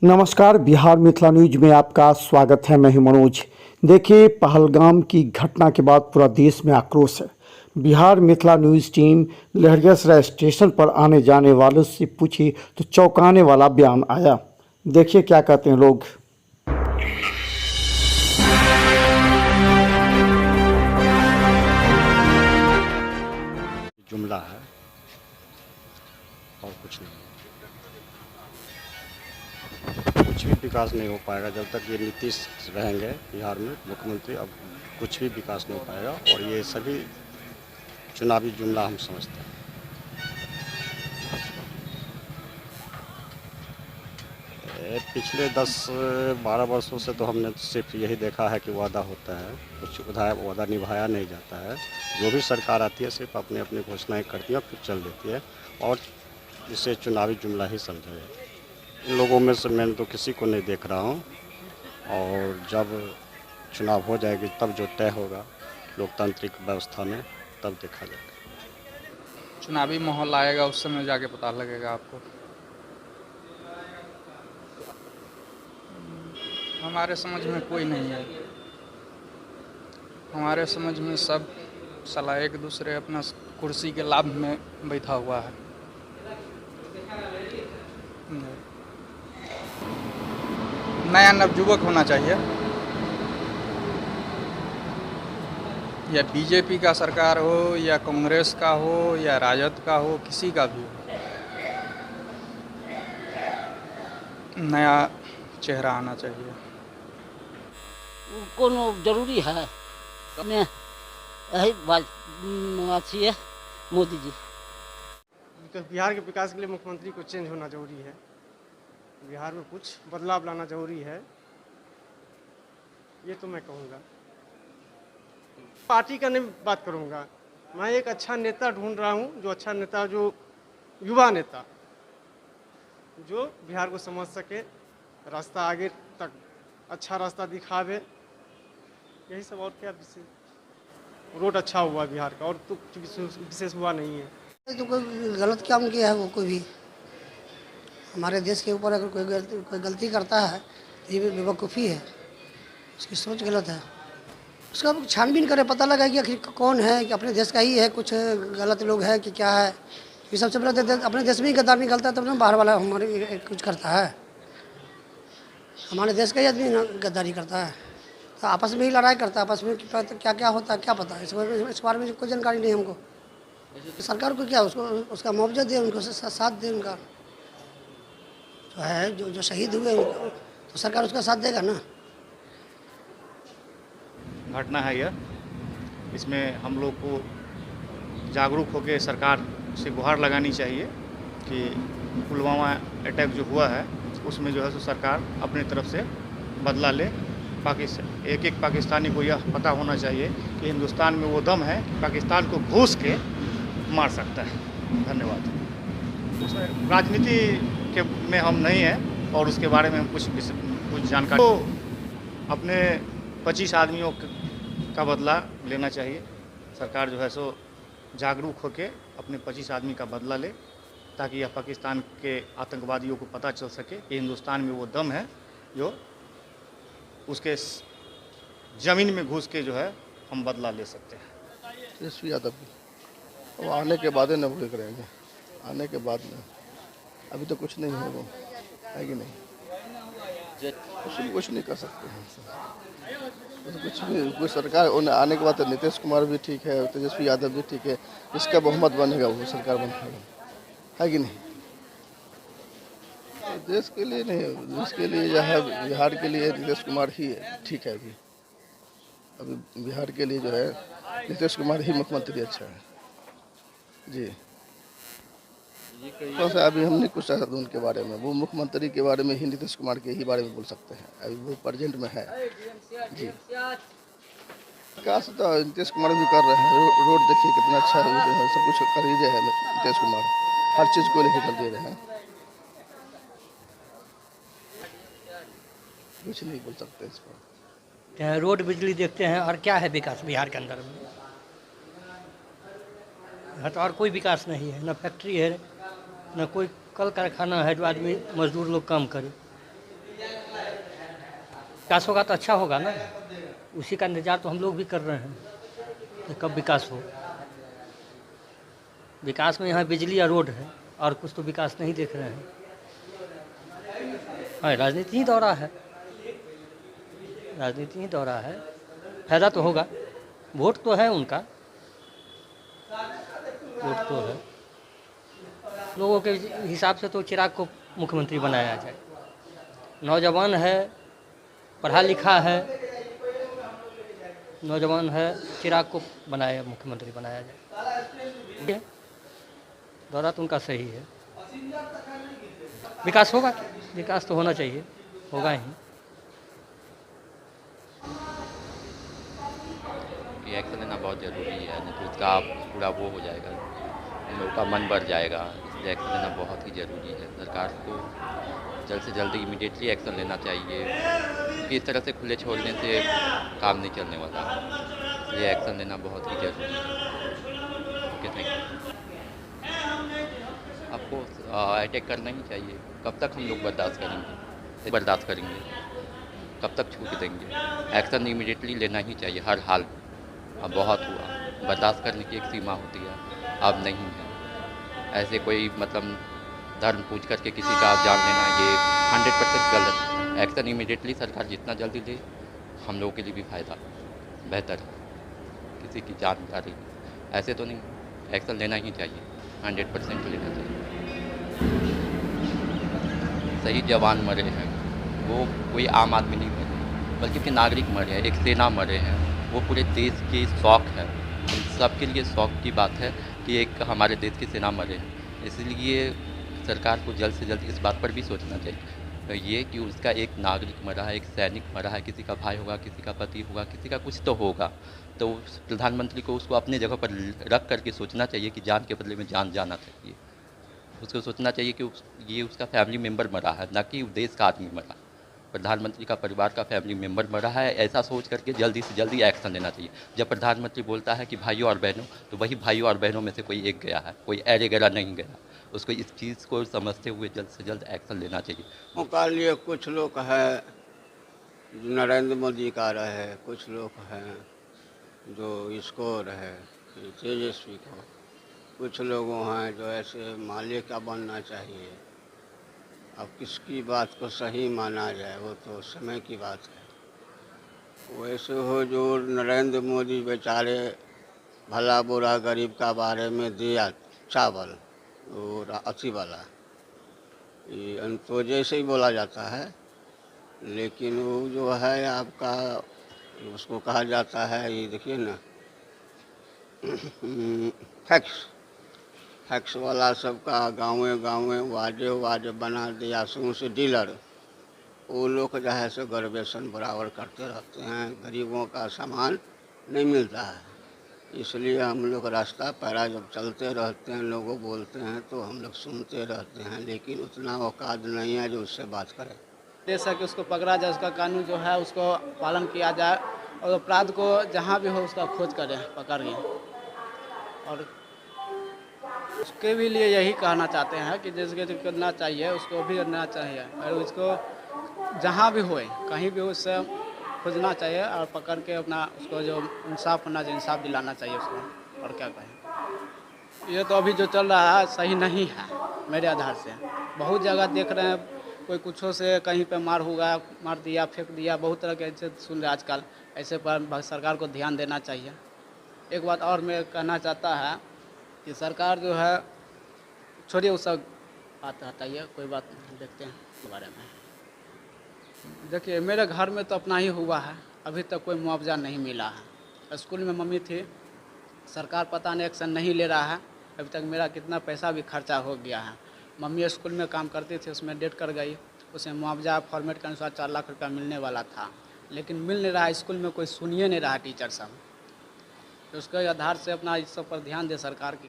नमस्कार, बिहार मिथिला न्यूज में आपका स्वागत है। मैं हूं मनोज। देखिए, पहलगाम की घटना के बाद पूरा देश में आक्रोश है। Bihar Mithila news team Laheriasarai station पर आने जाने वालों से पूछी तो चौंकाने वाला बयान आया। देखिए क्या कहते हैं लोग। जुमला है और कुछ नहीं। कुछ भी विकास नहीं हो पाएगा जब तक ये नीतीश रहेंगे बिहार में मुख्यमंत्री। अब कुछ भी विकास नहीं हो पाएगा और ये सभी चुनावी जुमला हम समझते हैं। पिछले 10-12 वर्षों से तो हमने सिर्फ यही देखा है कि वादा होता है, कुछ वादा निभाया नहीं जाता है। जो भी सरकार आती है सिर्फ अपनी अपनी घोषणाएं करती है और फिर चल देती है और इसे चुनावी जुमला ही समझा जाए। इन लोगों में से मैं तो किसी को नहीं देख रहा हूँ और जब चुनाव हो जाएगी तब जो तय होगा लोकतांत्रिक व्यवस्था में तब देखा जाएगा। चुनावी माहौल आएगा उस समय जाके पता लगेगा आपको। हमारे समझ में कोई नहीं है। हमारे समझ में सब साला एक दूसरे अपना कुर्सी के लाभ में बैठा हुआ है। नया नवयुवक होना चाहिए, या बीजेपी का सरकार हो या कांग्रेस का हो या राजद का हो, किसी का भी हो, नया चेहरा आना चाहिए। कोनो जरूरी है में यही बात है मोदी जी। तो बिहार के विकास के लिए मुख्यमंत्री को चेंज होना जरूरी है। बिहार में कुछ बदलाव लाना जरूरी है, ये तो मैं कहूँगा। पार्टी का नहीं बात करूँगा, मैं एक अच्छा नेता ढूंढ रहा हूँ, जो अच्छा नेता, जो युवा नेता, जो बिहार को समझ सके, रास्ता आगे तक अच्छा रास्ता दिखावे, यही सब। और क्या विशेष? रोड अच्छा हुआ बिहार का और तो कुछ विशेष हुआ नहीं है। तो कोई गलत काम किया है वो, कोई भी हमारे देश के ऊपर अगर कोई गलती करता है तो ये बेवकूफ़ी है, उसकी सोच गलत है। उसका छानबीन करे, पता लगा कि आखिर कौन है, कि अपने देश का ही है, कुछ गलत लोग हैं कि क्या है। ये सबसे पहले अपने देश में ही गद्दार निकलता है तब ना बाहर वाला हमारे कुछ करता है। हमारे देश का ही आदमी गद्दारी करता है तो आपस में ही लड़ाई करता है। आपस में क्या क्या होता है क्या पता, इस बारे में कोई जानकारी नहीं हमको। सरकार को क्या, उसको उसका मुआवजा दे, उनको साथ दे, उनका जो है, जो शहीद हुए तो सरकार उसका साथ देगा ना। घटना है यह, इसमें हम लोग को जागरूक होकर सरकार से गुहार लगानी चाहिए कि पुलवामा अटैक जो हुआ है उसमें जो है सो सरकार अपनी तरफ से बदला ले। एक एक पाकिस्तानी को यह पता होना चाहिए कि हिंदुस्तान में वो दम है कि पाकिस्तान को घुस के मार सकता है। धन्यवाद। उसमें राजनीति के में हम नहीं हैं और उसके बारे में हम कुछ जानकारी तो अपने 25 आदमियों का बदला लेना चाहिए। सरकार जो है सो जागरूक होकर अपने 25 आदमी का बदला ले ताकि यह पाकिस्तान के आतंकवादियों को पता चल सके कि हिंदुस्तान में वो दम है जो उसके ज़मीन में घुस के जो है हम बदला ले सकते हैं। तेजस्वी यादव वो आने के बाद न वो करेंगे, आने के बाद में अभी तो कुछ नहीं है, वो है कि नहीं, कुछ नहीं कर सकते हैं। तो कुछ भी कोई सरकार आने के बाद तो नीतीश कुमार भी ठीक है, तेजस्वी यादव भी ठीक है, इसका बहुमत बनेगा वो सरकार बनेगा, है कि नहीं। देश के लिए नहीं, देश के लिए जो है बिहार के लिए नीतीश कुमार ही ठीक है। अभी बिहार के लिए जो है नीतीश कुमार ही मुख्यमंत्री अच्छा है जी। तो अभी हम नहीं कुछ सकते उनके बारे में, वो मुख्यमंत्री के बारे में ही नीतीश कुमार के ही बारे में बोल सकते हैं। अभी वो प्रेजेंट में है जी। विकास तो नीतीश कुमार भी कर रहे हैं, रोड देखिए कितना अच्छा है, सब कुछ कर ही रहे हैं नीतीश कुमार, हर चीज़ को लेकर कर दे रहे हैं। कुछ नहीं बोल सकते इस पर। रोड बिजली देखते हैं और क्या है विकास बिहार के अंदर में? यहाँ तो और कोई विकास नहीं है, ना फैक्ट्री है, ना कोई कल कारखाना है जो आदमी मजदूर लोग काम करे। विकास होगा तो अच्छा होगा ना, उसी का इंतजार तो हम लोग भी कर रहे हैं कि कब विकास हो। विकास में यहाँ बिजली या रोड है, और कुछ तो विकास नहीं देख रहे हैं। हाँ, राजनीति ही दौरा है, राजनीति ही दौरा है। फायदा तो होगा, वोट तो है उनका, वोट तो है। लोगों के हिसाब से तो चिराग को मुख्यमंत्री बनाया जाए। नौजवान है, पढ़ा लिखा है, नौजवान है, चिराग को बनाया, मुख्यमंत्री बनाया जाए। दौरा तो उनका सही है। विकास होगा, विकास तो होना चाहिए, होगा ही। एक्शन लेना बहुत ज़रूरी है, नहीं तो उसका पूरा वो हो जाएगा, उन लोगों का मन बढ़ जाएगा। इसलिए एक्शन लेना बहुत ही ज़रूरी है। सरकार को जल्द से जल्द इमीडिएटली एक्शन लेना चाहिए, क्योंकि इस तरह से खुले छोड़ने से काम नहीं चलने वाला। इसलिए एक्शन लेना बहुत ही ज़रूरी है। Okay, thank you. आपको अटैक करना ही चाहिए। कब तक हम लोग बर्दाश्त करेंगे, कब तक छूट देंगे? एक्शन इमीडिएटली लेना ही चाहिए हर हाल में। अब बहुत हुआ, बर्दाश्त करने की एक सीमा होती है, अब नहीं है। ऐसे कोई मतलब धर्म पूछ करके किसी का जान लेना, ये 100% गलत है। एक्शन इमीडिएटली सरकार जितना जल्दी ले, हम लोगों के लिए भी फ़ायदा बेहतर है। किसी की जान जा रही, ऐसे तो नहीं, एक्शन लेना ही चाहिए, 100% लेना चाहिए। सही जवान मरे हैं, वो कोई आम आदमी नहीं मरे, बल्कि के नागरिक मरे हैं, एक सेना मरे हैं। वो पूरे देश की शौक है, हम सबके लिए शौक की बात है कि एक हमारे देश की सेना मरे हैं। इसलिए सरकार को जल्द से जल्द इस बात पर भी सोचना चाहिए, तो ये कि उसका एक नागरिक मरा है, एक सैनिक मरा है, किसी का भाई होगा, किसी का पति होगा, किसी का कुछ तो होगा। तो प्रधानमंत्री को उसको अपनी जगह पर रख करके सोचना चाहिए कि जान के बदले में जान जाना चाहिए। उसको सोचना चाहिए कि ये उसका फैमिली मेम्बर मरा है, ना कि देश का आदमी मरा। प्रधानमंत्री का परिवार का फैमिली मेम्बर मरा है, ऐसा सोच करके जल्दी से जल्दी एक्शन लेना चाहिए। जब प्रधानमंत्री बोलता है कि भाइयों और बहनों, तो वही भाइयों और बहनों में से कोई एक गया है, कोई ऐरे गैरा नहीं गया। उसको इस चीज़ को समझते हुए जल्द से जल्द एक्शन लेना चाहिए। उनका लिए कुछ लोग हैं जो नरेंद्र मोदी का रहे, कुछ लोग हैं जो इसको रहे तेजस्वी को, कुछ लोगों हैं जो ऐसे माले का बनना चाहिए। अब किसकी बात को सही माना जाए वो तो समय की बात है। वैसे हो जो नरेंद्र मोदी बेचारे भला बुरा गरीब का बारे में दिया चावल, वो अथी वाला, ये अंत्योदय से ही बोला जाता है, लेकिन वो जो है आपका उसको कहा जाता है, ये देखिए ना फैक्स वाला सबका गाँवे वार्डे बना दिया, से डीलर। वो लोग जो है सो गरबेशन बराबर करते रहते हैं, गरीबों का सामान नहीं मिलता है। इसलिए हम लोग रास्ता पैरा जब चलते रहते हैं, लोगों बोलते हैं तो हम लोग सुनते रहते हैं, लेकिन उतना औकात नहीं है जो उससे बात करें। जैसा कि उसको पकड़ा जाए, उसका कानून जो है उसको पालन किया जाए, और अपराध को जहाँ भी हो उसका खोज करें, पकड़िए। और उसके भी लिए यही कहना चाहते हैं कि जिसके जो करना चाहिए उसको भी करना चाहिए, और उसको जहाँ भी होए, कहीं भी उससे खोजना चाहिए और पकड़ के अपना उसको जो इंसाफ होना चाहिए, इंसाफ दिलाना चाहिए उसको। और क्या कहें, ये तो अभी जो चल रहा है सही नहीं है मेरे आधार से। बहुत जगह देख रहे हैं, कोई कुछों से कहीं पे मार दिया, फेंक दिया, बहुत तरह के ऐसे सुन रहे आजकल। ऐसे पर सरकार को ध्यान देना चाहिए। एक बात और मैं कहना चाहता है कि सरकार जो है, छोड़िए उस सब बात हटाइए, कोई बात नहीं, देखते हैं इसके बारे में। देखिए मेरे घर में तो अपना ही हुआ है, अभी तक कोई मुआवजा नहीं मिला है। स्कूल में मम्मी थी, सरकार पता नहीं एक्शन नहीं ले रहा है। अभी तक मेरा कितना पैसा भी खर्चा हो गया है। मम्मी स्कूल में काम करती थी, उसमें डेट कर गई, उसे मुआवजा फॉर्मेट के अनुसार 4 लाख रुपया मिलने वाला था, लेकिन मिल नहीं रहा। स्कूल में कोई सुनिए नहीं रहा टीचर सब। तो उसके आधार से अपना इस सब पर ध्यान दे सरकार की।